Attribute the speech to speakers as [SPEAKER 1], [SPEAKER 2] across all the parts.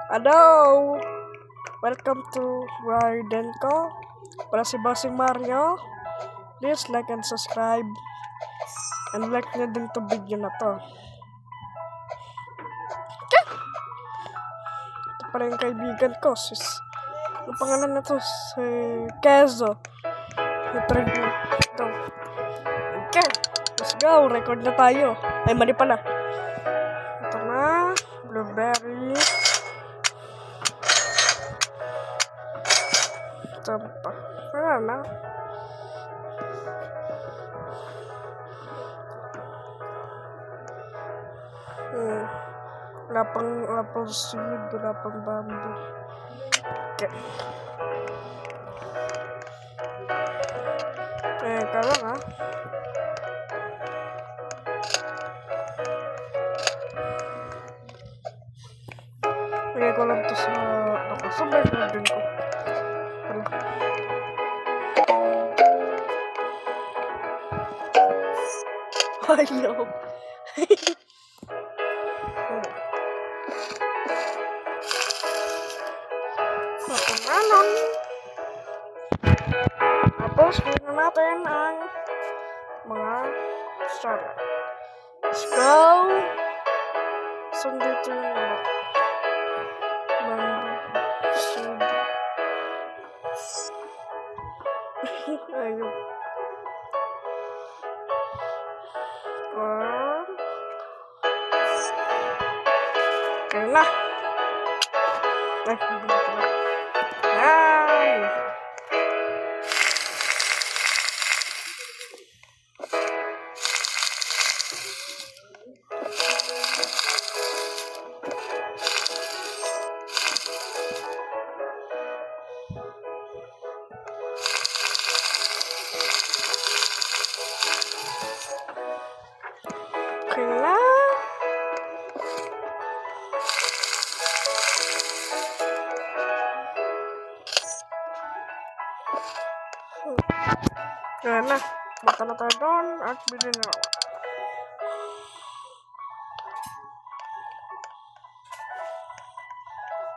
[SPEAKER 1] Hello! Welcome to Wardenko. Para si Bossing Mario. Please like and subscribe. And like nyo din to video na to. Okay. Ito pala yung kaibigan ko. Ang pangalan na to? Si Kezo. Ito. Okay. Let's go. Record na tayo. Ay, mali pala. Ito na. Blueberry. Ito pa. Wala na. Wala pang seed. Wala pang bamboo. Okay. Kala nga. Lagay ko lang ito sa nakasabay na din ko. Ayaw. Nakunanon. Tapos, gawin natin ang mga salad. Let's go. So, dito yung ayun. Okay na. Ay. Okay na. Ayan na. Baka na tayo doon at bilhin na naman.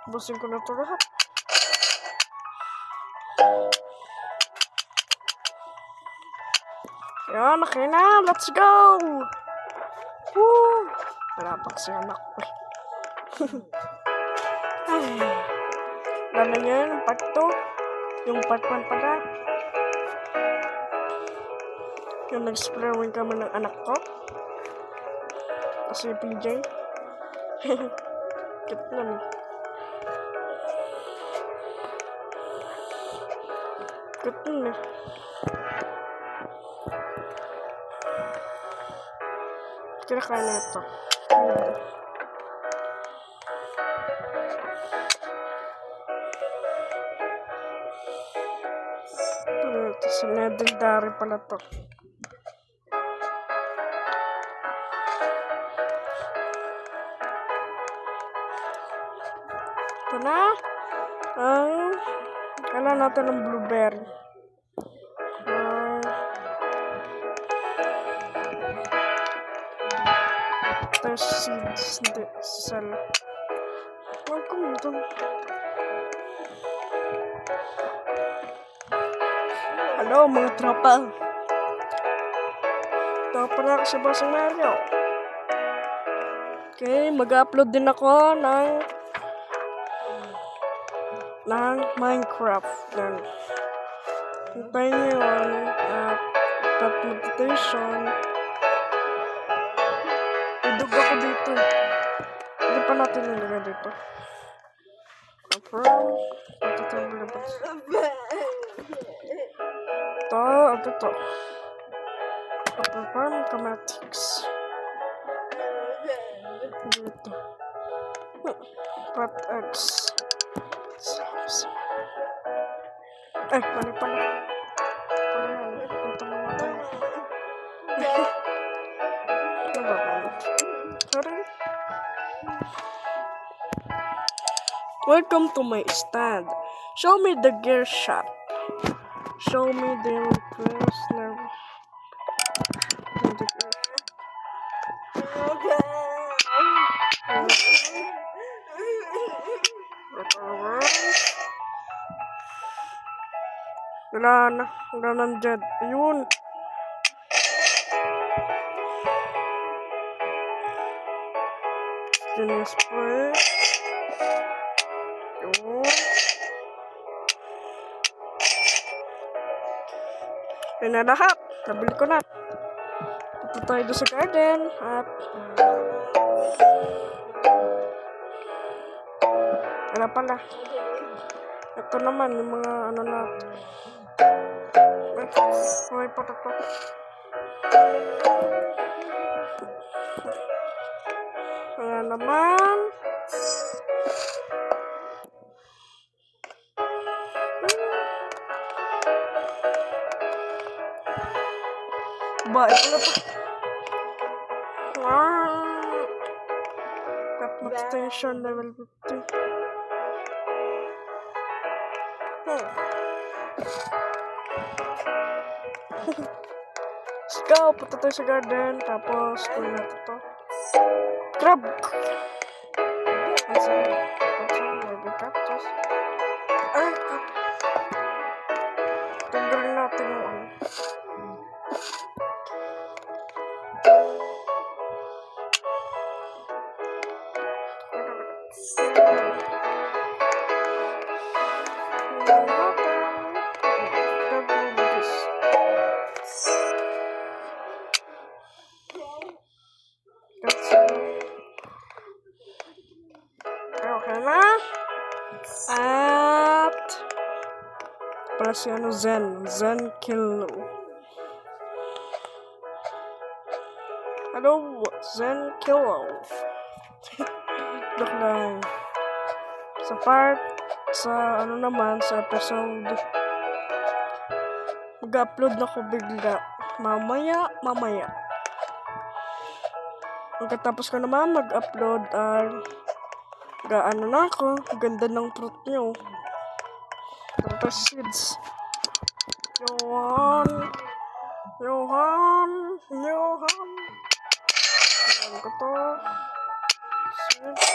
[SPEAKER 1] Busin ko na ito lahat. Ayan, okay na. Let's go! Woo! Wala pa kasi anak ko. Lalo nyo yun, part 2. Yung part 1 pala. Yung nag-exploring kami ng anak ko. Kasi PJ. Cute naman. Cute naman eh. Kinakain na ito. Ito sa legendary pala to. Ito na. Kailangan natin ng blueberry. There's seeds. Hindi. Sell. Welcome dun. Hello mga tropa. Tropa na ako si Bossing Mario. Okay, mag-upload din ako ng Minecraft. Hintayin nyo yun at notification. Idug ako dito. Hindi pa natin nilagay dito. From ito. From Comatics. Dito. Pat X. Ay, mali pala. Ito mga tayo. Sorry. Welcome to my stand. Show me the gear shop. Show me the request level. Wala na. Wala nandyan. Ayun. Spray. Ayun. Ayun na lahat. Nabili ko na. Punta tayo doon sa garden. At ano pala. Ito naman yung mga ano natin. May patato. Wala naman. Ba, ito na pa. Cut station level 50. Let's go. Punta tayo sa garden. Tapos, kunin natin ito. Crab! Maybe cactus. Ay! Tanggalin natin yung ano. Okay na. At para si ano, Zen Kilo. Hello, Zen Kilo. Look lang. Sa ano naman, sa episode, mag-upload na ko bigla. Mamaya. Pagkatapos ko naman mag-upload, gaano na ako. Ganda ng fruit nyo. Tapos seeds. Johan. Ayan ko to. Seeds.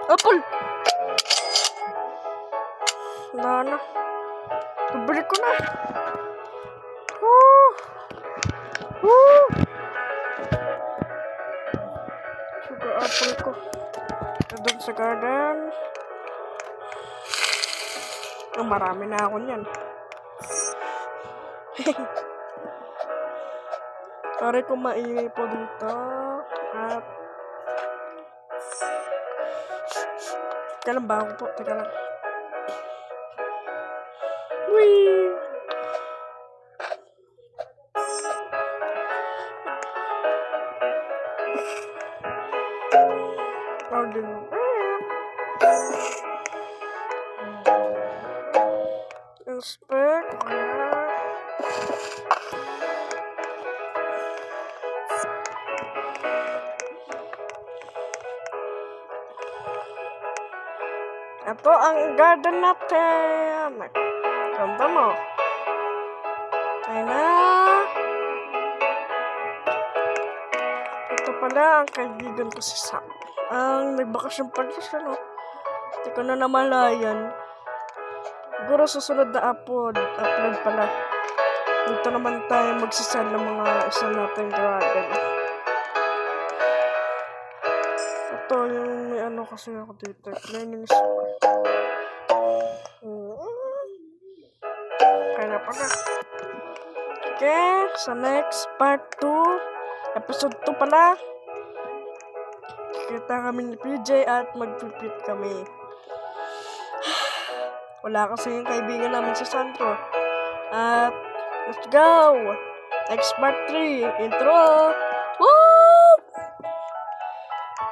[SPEAKER 1] Apple! Wala na. Nabili ko na. Sugar apple ko. Doon sa garden. Marami na ako niyan. Sorry kung maingay po dito. At teka lang ba ako po? Teka lang. Whee! Inspect. Ito ang garden natin. Ganda mo. Tayo na. Ito pala ang kaibigan ko si Sam. Ang nagbakasyon pala siya, no? Hindi ko na namalayan. Siguro susunod na upload pala. Dito naman tayo magsisend ng mga isa nating garden. Ito yung may ano kasi ako dito. Cleaning store. Kaya na pala. Okay, sa next part 2. Episode 2 pala. Kita kami ni PJ at mag-pipit kami. Wala kasi yung kaibigan namin sa Sandro. At let's go! Next part 3, intro! Woo!